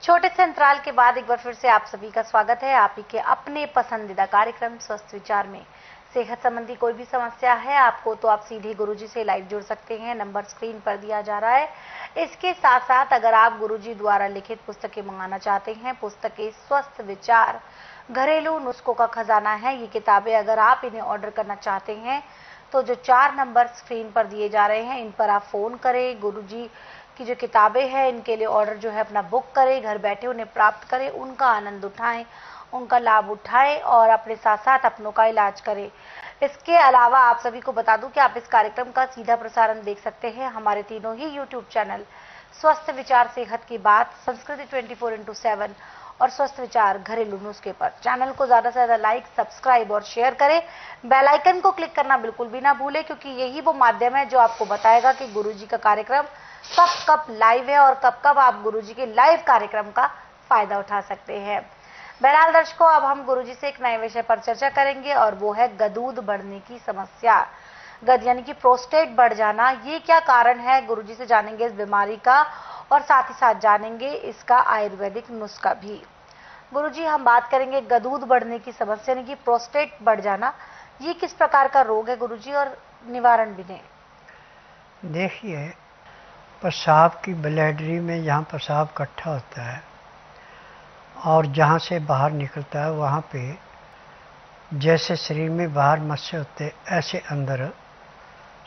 छोटे से अंतराल के बाद एक बार फिर से आप सभी का स्वागत है आप ही के अपने पसंदीदा कार्यक्रम स्वस्थ विचार में। सेहत संबंधी कोई भी समस्या है आपको तो आप सीधे गुरुजी से लाइव जुड़ सकते हैं। नंबर स्क्रीन पर दिया जा रहा है। इसके साथ साथ अगर आप गुरुजी द्वारा लिखित पुस्तकें मंगाना चाहते हैं, पुस्तकें स्वस्थ विचार, घरेलू नुस्खों का खजाना है, ये किताबें अगर आप इन्हें ऑर्डर करना चाहते हैं तो जो 4 नंबर स्क्रीन पर दिए जा रहे हैं इन पर आप फोन करें। गुरुजी की जो किताबें हैं इनके लिए ऑर्डर जो है अपना बुक करें, घर बैठे उन्हें प्राप्त करें, उनका आनंद उठाएं, उनका लाभ उठाएं और अपने साथ साथ अपनों का इलाज करें। इसके अलावा आप सभी को बता दूं कि आप इस कार्यक्रम का सीधा प्रसारण देख सकते हैं हमारे तीनों ही यूट्यूब चैनल स्वस्थ विचार सेहत की बात, संस्कृति 24/7 और स्वस्थ विचार घरेलू नुस्खे पर। चैनल को ज्यादा से ज्यादा लाइक, सब्सक्राइब और शेयर करें। बेल आइकन को क्लिक करना बिल्कुल भी ना भूलें, क्योंकि यही वो माध्यम है जो आपको बताएगा कि गुरुजी का कार्यक्रम कब कब लाइव है और कब कब आप गुरुजी के लाइव कार्यक्रम का फायदा उठा सकते हैं। बहरहाल दर्शकों, अब हम गुरुजी से एक नए विषय पर चर्चा करेंगे और वो है गदूद बढ़ने की समस्या। गद यानी कि प्रोस्टेट बढ़ जाना, ये क्या कारण है गुरुजी से जानेंगे इस बीमारी का और साथ ही साथ जानेंगे इसका आयुर्वेदिक नुस्खा भी। गुरुजी, हम बात करेंगे गदूद बढ़ने की समस्या यानी कि प्रोस्टेट बढ़ जाना, ये किस प्रकार का रोग है गुरुजी और निवारण भी दें। देखिए, पेशाब की ब्लैडरी में जहाँ पेशाब इकट्ठा होता है और जहाँ से बाहर निकलता है वहाँ पे जैसे शरीर में बाहर मस्से होते हैं ऐसे अंदर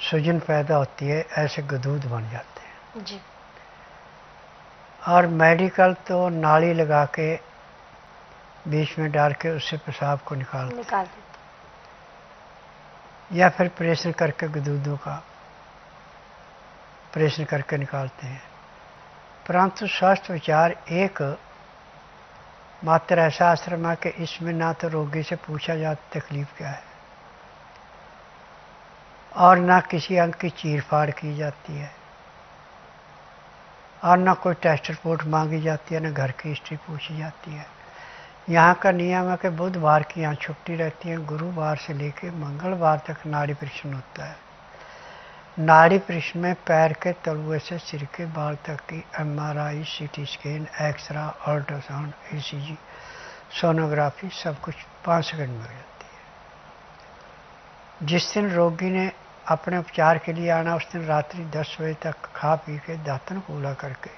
सूजन पैदा होती है, ऐसे गदूद बन जाते हैं जी। और मेडिकल तो नाली लगा के बीच में डाल के उससे पेशाब को निकाल देते या फिर प्रेशन करके गदूदों का ऑपरेशन करके निकालते हैं। परंतु स्वस्थ विचार एक मात्र ऐसा आश्रम है कि इसमें ना तो रोगी से पूछा जाता तकलीफ क्या है और ना किसी अंग की चीर फाड़ की जाती है और ना कोई टेस्ट रिपोर्ट मांगी जाती है, ना घर की हिस्ट्री पूछी जाती है। यहाँ का नियम है कि बुधवार की यहाँ छुट्टी रहती है, गुरुवार से लेकर मंगलवार तक नाड़ी परीक्षण होता है। नाड़ी परीक्षण में पैर के तलुए से सिर के बाल तक की MRI, CT scan, x ray, ultrasound, ECG, sonography सब कुछ 5 सेकंड में हो जाती है। जिस दिन रोगी ने अपने उपचार के लिए आना उस दिन रात्रि 10 बजे तक खा पी के दांतन कूला करके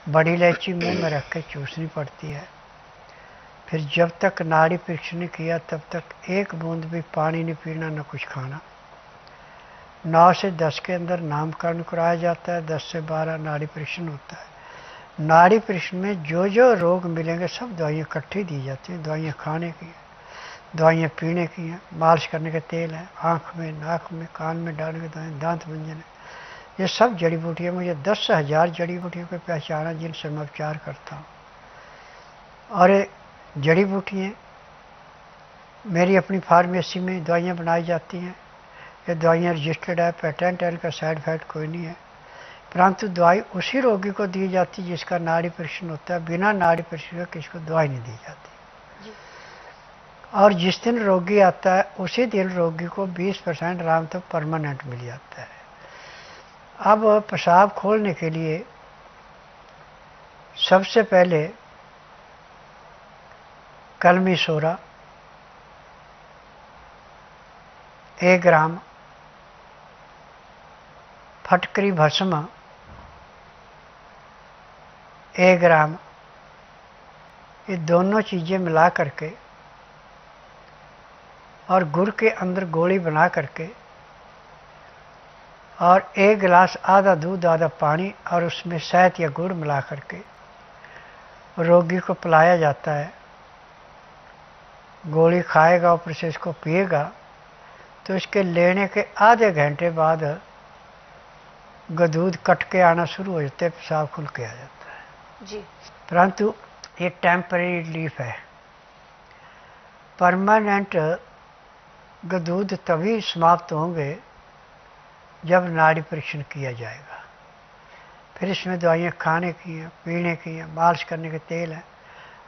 बड़ी इलायची मुंह में रख के चूसनी पड़ती है। फिर जब तक नाड़ी परीक्षण नहीं किया तब तक एक बूंद भी पानी नहीं पीना, न कुछ खाना। 9 से 10 के अंदर नामकरण कराया जाता है, 10 से 12 नाड़ी परीक्षण होता है। नाड़ी परीक्षण में जो जो रोग मिलेंगे सब दवाइयाँ इकट्ठी दी जाती हैं। दवाइयाँ खाने की हैं, दवाइयाँ पीने की हैं, मालिश करने के तेल हैं, आँख में, नाक में, कान में डालने के दवाएँ, दांत मंजन है, ये सब जड़ी बूटियाँ। मुझे 10,000 जड़ी बूटियों की पहचान है जिनसे मैं उपचार करता हूँ। और ये जड़ी बूटियाँ मेरी अपनी फार्मेसी में दवाइयाँ बनाई जाती हैं। ये दवाइयाँ रजिस्टर्ड है, पेटेंट है, इनका साइड इफेक्ट कोई नहीं है। परंतु दवाई उसी रोगी को दी जाती है जिसका नाड़ी परीक्षण होता है। बिना नाड़ी परीक्षण के किसी को दवाई नहीं दी जाती। और जिस दिन रोगी आता है उसी दिन रोगी को 20% आराम तो परमानेंट मिल जाता है। अब पेशाब खोलने के लिए सबसे पहले कलमी सोरा 1 ग्राम, फटकरी भस्म 1 ग्राम, ये दोनों चीज़ें मिला करके और गुड़ के अंदर गोली बना करके और 1 गिलास आधा दूध आधा पानी और उसमें शहद या गुड़ मिला करके रोगी को पिलाया जाता है। गोली खाएगा और फिर इसको पिएगा तो इसके लेने के आधे घंटे बाद गदूद कट के आना शुरू हो जाते हैं, पेशाब खुल के आ जाता है जी। परंतु ये टेम्परेरी रिलीफ है। परमानेंट गदूद तभी समाप्त होंगे जब नाड़ी परीक्षण किया जाएगा। फिर इसमें दवाइयाँ खाने की हैं, पीने की हैं, मालिश करने के तेल हैं,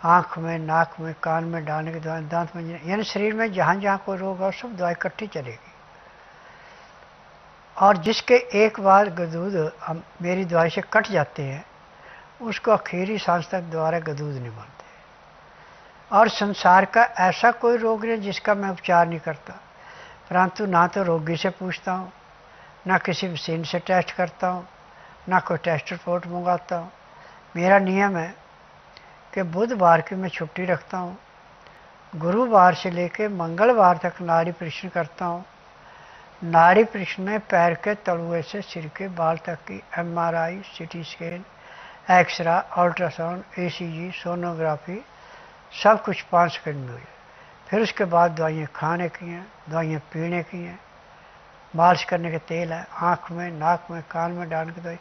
आँख में, नाक में, कान में डालने की दवाएं, दांत मंजन, यानी शरीर में जहाँ जहाँ कोई रोग हो सब दवाई इकट्ठी चलेगी। और जिसके एक बार गदूद मेरी दवाई से कट जाते हैं उसको आखिरी सांस तक दोबारा गदूद नहीं बनते। और संसार का ऐसा कोई रोग नहीं जिसका मैं उपचार नहीं करता, परंतु ना तो रोगी से पूछता हूँ, ना किसी मशीन से टेस्ट करता हूँ, ना कोई टेस्ट रिपोर्ट मंगाता हूँ। मेरा नियम है कि बुधवार की मैं छुट्टी रखता हूँ, गुरुवार से लेकर मंगलवार तक नाड़ी परीक्षण करता हूँ। नाड़ी परीक्षण में पैर के तलुए से सिर के बाल तक की MRI, CT scan, x ray, ultrasound, ECG, sonography सब कुछ 5 सेकंड में हुई। फिर उसके बाद दवाइयाँ खाने की हैं, दवाइयाँ पीने की हैं, मालिश करने के तेल है, आँख में, नाक में, कान में डालने की दवाई,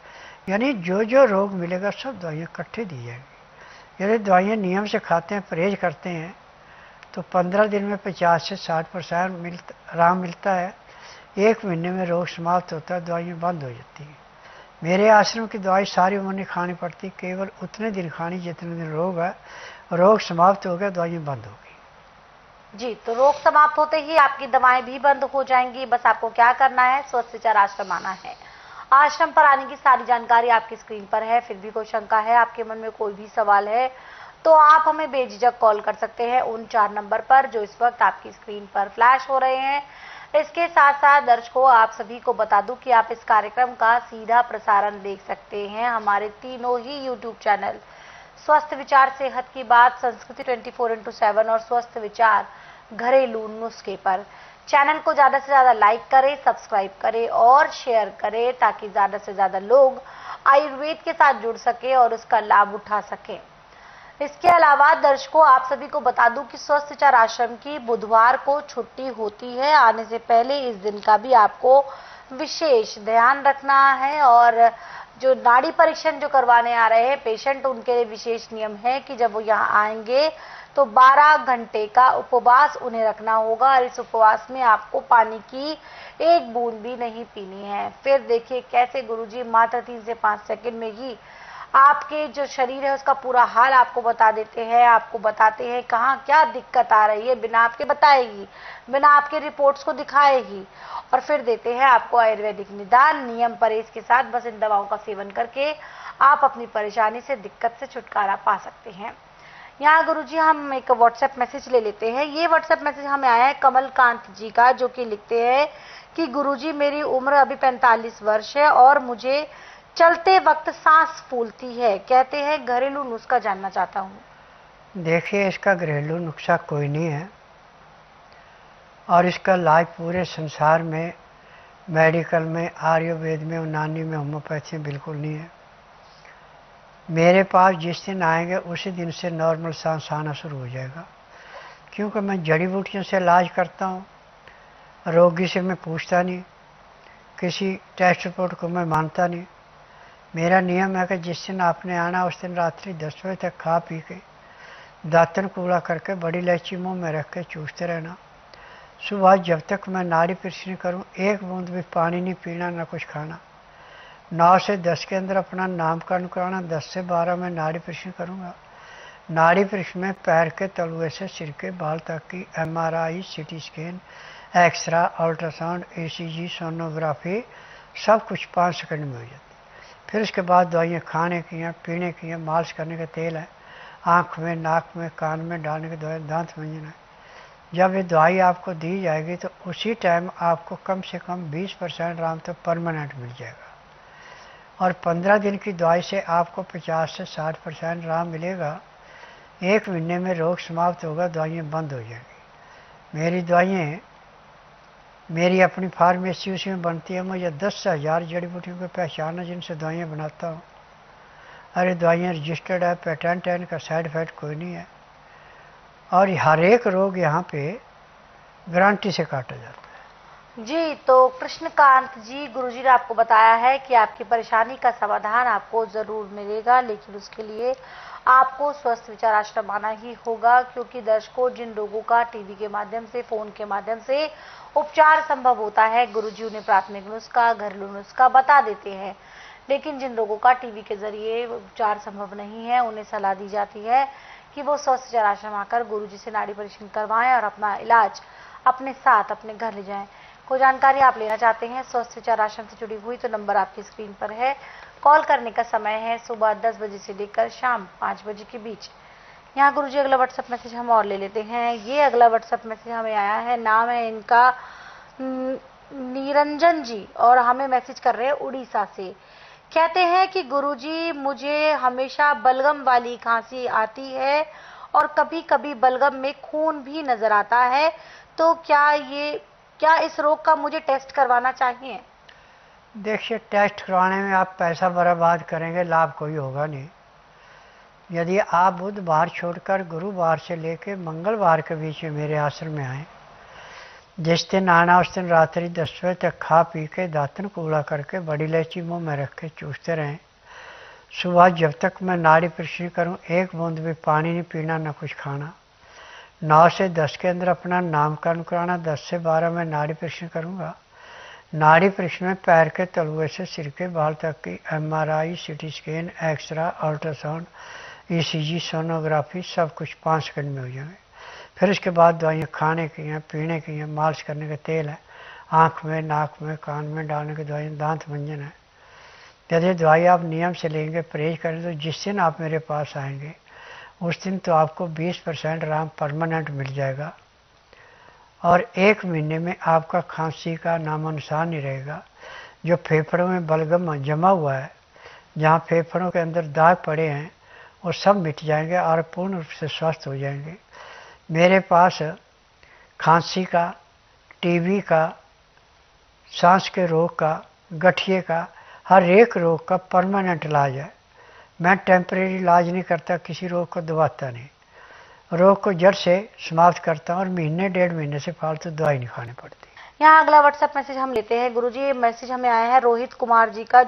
यानी जो जो रोग मिलेगा सब दवाइयाँ इकट्ठे दी जाएंगी। यदि दवाइयाँ नियम से खाते हैं, परहेज करते हैं, तो 15 दिन में 50 से 60% आराम मिलता है। 1 महीने में रोग समाप्त होता है, दवाइयाँ बंद हो जाती हैं। मेरे आश्रम की दवाई सारी उम्र नहीं खानी पड़ती, केवल उतने दिन खानी जितने दिन रोग है। रोग समाप्त हो गया, दवाइयाँ बंद हो गई। जी, तो रोग समाप्त होते ही आपकी दवाएं भी बंद हो जाएंगी। बस आपको क्या करना है, स्वस्थ विचार आश्रम आना है। आश्रम पर आने की सारी जानकारी आपकी स्क्रीन पर है। फिर भी कोई शंका है, आपके मन में कोई भी सवाल है, तो आप हमें बेझिझक कॉल कर सकते हैं उन 4 नंबर पर जो इस वक्त आपकी स्क्रीन पर फ्लैश हो रहे हैं। इसके साथ साथ दर्शकों, आप सभी को बता दूं कि आप इस कार्यक्रम का सीधा प्रसारण देख सकते हैं हमारे तीनों ही यूट्यूब चैनल, स्वस्थ विचार सेहत की बात, संस्कृति 24x7 और स्वस्थ विचार घरेलू नुस्खे पर। चैनल को ज्यादा से ज्यादा लाइक करें, सब्सक्राइब करें और शेयर करें ताकि ज्यादा से ज्यादा लोग आयुर्वेद के साथ जुड़ सके और उसका लाभ उठा सकें। इसके अलावा दर्शकों, आप सभी को बता दूं कि स्वस्थ विचार आश्रम की बुधवार को छुट्टी होती है। आने से पहले इस दिन का भी आपको विशेष ध्यान रखना है। और जो नाड़ी परीक्षण जो करवाने आ रहे हैं पेशेंट, उनके लिए विशेष नियम है कि जब वो यहाँ आएंगे तो 12 घंटे का उपवास उन्हें रखना होगा और इस उपवास में आपको पानी की 1 बूंद भी नहीं पीनी है। फिर देखिए कैसे गुरुजी मात्र 3 से 5 सेकंड में ही आपके जो शरीर है उसका पूरा हाल आपको बता देते हैं, आपको बताते हैं कहाँ क्या दिक्कत आ रही है, बिना आपके बताएगी, बिना आपके रिपोर्ट्स को दिखाएगी, और फिर देते हैं आपको आयुर्वेदिक निदान नियम परहेज के साथ। बस इन दवाओं का सेवन करके आप अपनी परेशानी से, दिक्कत से छुटकारा पा सकते हैं। यहाँ गुरुजी हम एक व्हाट्सएप मैसेज ले लेते हैं। ये व्हाट्सएप मैसेज हमें आया है कमलकांत जी का, जो कि लिखते हैं कि गुरुजी मेरी उम्र अभी 45 वर्ष है और मुझे चलते वक्त सांस फूलती है, कहते हैं घरेलू नुस्खा जानना चाहता हूँ। देखिए, इसका घरेलू नुस्खा कोई नहीं है और इसका इलाज पूरे संसार में, मेडिकल में, आयुर्वेद में, यूनानी में, होम्योपैथी में बिल्कुल नहीं है। मेरे पास जिस दिन आएंगे उसी दिन से नॉर्मल सांस आना शुरू हो जाएगा, क्योंकि मैं जड़ी बूटियों से इलाज करता हूँ। रोगी से मैं पूछता नहीं, किसी टेस्ट रिपोर्ट को मैं मानता नहीं। मेरा नियम है कि जिस दिन आपने आना उस दिन रात्रि 10 बजे तक खा पी के दातन कूड़ा करके बड़ी इलायची मुँह में रख के चूसते रहना। सुबह जब तक मैं नाड़ी परीक्षण करूँ 1 बूंद भी पानी नहीं पीना, ना कुछ खाना। 9 से 10 के अंदर अपना नामकरण कराना, 10 से 12 में नाड़ी परीक्षण करूँगा। नाड़ी परीक्षण में पैर के तलुए से सिर के बाल तक की MRI, CT scan, x ray, ultrasound, ECG, sonography सब कुछ 5 सेकंड में हो जाती है। फिर उसके बाद दवाइयाँ खाने की हैं, पीने की हैं, मालिश करने का तेल है, आँख में, नाक में, कान में डालने की दवाई, दांत मंजन है। जब ये दवाई आपको दी जाएगी तो उसी टाइम आपको कम से कम 20% आराम तो परमानेंट मिल जाएगा और 15 दिन की दवाई से आपको 50 से 60% आराम मिलेगा। 1 महीने में रोग समाप्त होगा, दवाइयाँ बंद हो जाएंगी। मेरी दवाइयाँ मेरी अपनी फार्मेसी उसी में बनती है। मुझे 10,000 जड़ी बूटियों को पहचान है जिनसे दवाइयाँ बनाता हूँ। अरे दवाइयाँ रजिस्टर्ड है, पेटेंट है, इनका साइड इफेक्ट कोई नहीं है और हर एक रोग यहाँ पे गारंटी से काटा जाता है। जी, तो कृष्णकांत जी, गुरुजी ने आपको बताया है कि आपकी परेशानी का समाधान आपको जरूर मिलेगा, लेकिन उसके लिए आपको स्वस्थ विचार आश्रम आना ही होगा। क्योंकि दर्शकों, जिन लोगों का टीवी के माध्यम से, फोन के माध्यम से उपचार संभव होता है, गुरुजी उन्हें प्राथमिक नुस्खा, घरेलू नुस्खा बता देते हैं, लेकिन जिन लोगों का टीवी के जरिए उपचार संभव नहीं है, उन्हें सलाह दी जाती है कि वो स्वस्थ विचार आश्रम आकर गुरुजी से नाड़ी परीक्षण करवाएं और अपना इलाज अपने साथ अपने घर ले जाएं। कोई जानकारी आप लेना चाहते हैं स्वस्थ विचार आश्रम से जुड़ी हुई तो नंबर आपकी स्क्रीन पर है। कॉल करने का समय है सुबह 10 बजे से लेकर शाम 5 बजे के बीच। यहाँ गुरुजी अगला व्हाट्सएप मैसेज हम और ले लेते हैं। ये अगला व्हाट्सएप मैसेज हमें आया है, नाम है इनका निरंजन जी और हमें मैसेज कर रहे हैं उड़ीसा से। कहते हैं कि गुरुजी मुझे हमेशा बलगम वाली खांसी आती है और कभी कभी बलगम में खून भी नजर आता है, तो क्या इस रोग का मुझे टेस्ट करवाना चाहिए? देखिए, टेस्ट करवाने में आप पैसा बर्बाद करेंगे, लाभ कोई होगा नहीं। यदि आप बुधवार छोड़कर गुरुवार से लेकर मंगलवार के बीच में मेरे आश्रम में आए, जिस दिन आना उस दिन रात्रि 10 बजे तक खा पी के दातन कूड़ा करके बड़ी इलायची मुंह में रख के चूसते रहें। सुबह जब तक मैं नाड़ी परीक्षण करूं, एक बूंद भी पानी नहीं पीना, न कुछ खाना। 9 से 10 के अंदर अपना नामकरण कराना। 10 से 12 में नाड़ी परीक्षण करूंगा। नाड़ी परीक्षण में पैर के तलुए से सिर के बाल तक की MRI, CT scan, x ray, ultrasound, ECG, sonography सब कुछ 5 सेकंड में हो जाएंगे। फिर उसके बाद दवाइयाँ खाने की हैं, पीने की हैं, मालिश करने का तेल है, आँख में, नाक में, कान में डालने की दवाइयाँ, दांत मंजन है। यदि दवाई आप नियम से लेंगे, परहेज करें, तो जिस दिन आप मेरे पास आएंगे उस दिन तो आपको 20% आराम परमानेंट मिल जाएगा और 1 महीने में आपका खांसी का नामो निशान नहीं रहेगा। जो फेफड़ों में बलगम जमा हुआ है, जहाँ फेफड़ों के अंदर दाग पड़े हैं, वो सब मिट जाएंगे और पूर्ण रूप से स्वस्थ हो जाएंगे। मेरे पास खांसी का, टीबी का, सांस के रोग का, गठिए का, हर एक रोग का परमानेंट इलाज है। मैं टेम्परेरी इलाज नहीं करता, किसी रोग को दबाता नहीं, रोग को जड़ से समाप्त करता हूँ और महीने 1.5 महीने से फालतू दवाई नहीं खानी पड़ती। यहाँ अगला व्हाट्सएप मैसेज हम लेते हैं। गुरुजी मैसेज हमें आया है रोहित कुमार जी का।